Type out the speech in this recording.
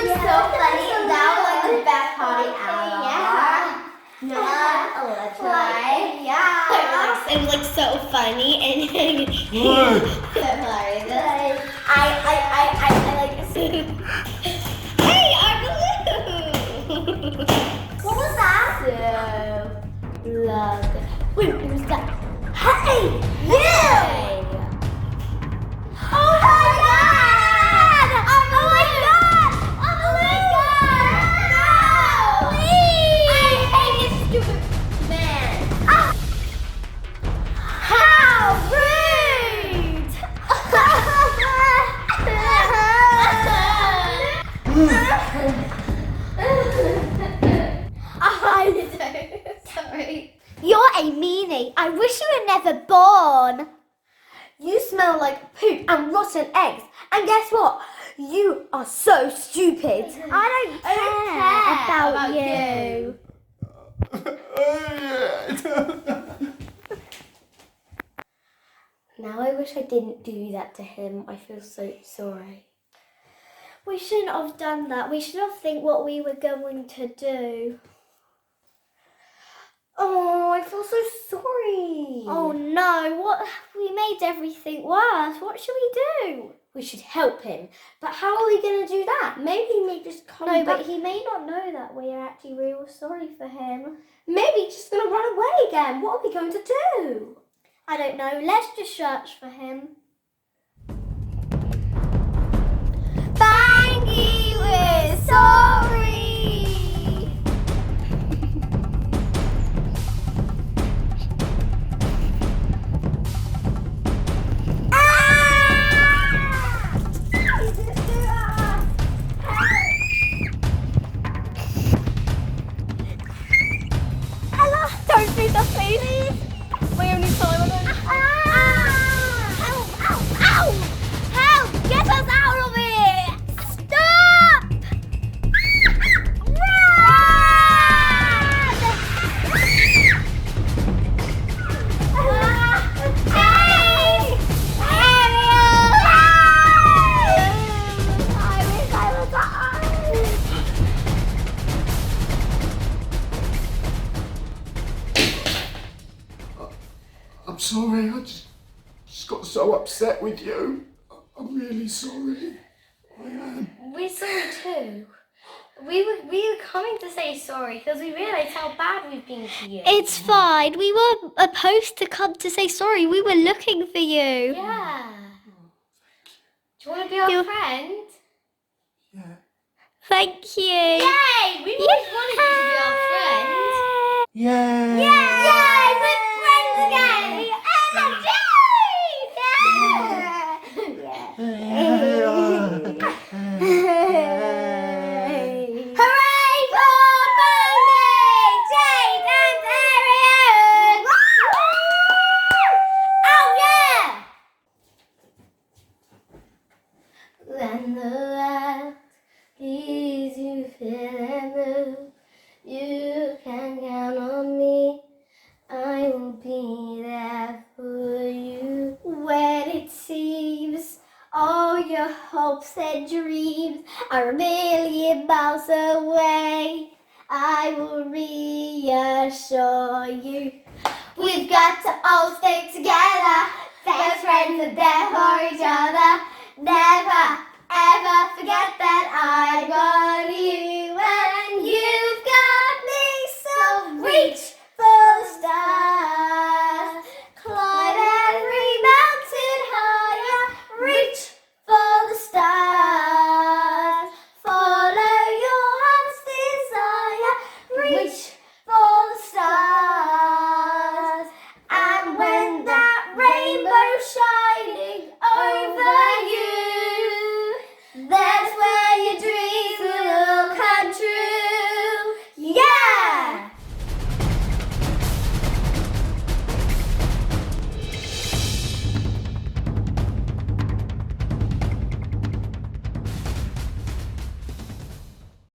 looks so funny. That was like the best party ever. Yeah. Let's try. Yeah. It looks so funny and so hilarious. I like this. Hey, our balloon. What was that? So loud. Wait, who's that? Hey, you! Oh my God! Oh my God! Oh my God! No! Please! I hate this stupid man. How rude! I'm so sorry. You're a meanie. I wish you were never born. You smell like poop and rotten eggs. And guess what? You are so stupid. I don't care about you. Now I wish I didn't do that to him. I feel so sorry. We shouldn't have done that. We should have think what we were going to do. Oh, I feel so sorry. Oh no, what? We made everything worse. What should we do? We should help him. But how are we going to do that? Maybe he may just come back. No, but he may not know that we are actually real sorry for him. Maybe he's just going to run away again. What are we going to do? I don't know. Let's just search for him. Bangy, we're sorry. Don't be the ladies. My only time on it. Ow! Ow! Ow! Help! Get us out of it! Stop! Hey! Ariel! I wish I was I'm sorry, I just got so upset with you. I'm really sorry. I am. We're sorry too. We were coming to say sorry because we realised how bad we've been to you. It's fine. We were supposed to come to say sorry. We were looking for you. Yeah. Do you want to be our friend? Yeah. Thank you. Yay! We always wanted you to be our friend. Yeah. Yay! We're friends again! Hooray for Bundy! Jade and Ariel! Oh yeah! When the light leaves you feeling blue, you can count on me. I will be there for you. When it seems all your hopes and dreams are a million miles away, I will reassure you. We've got to all stay together, best friends and there for each other. Never ever forget that I got you.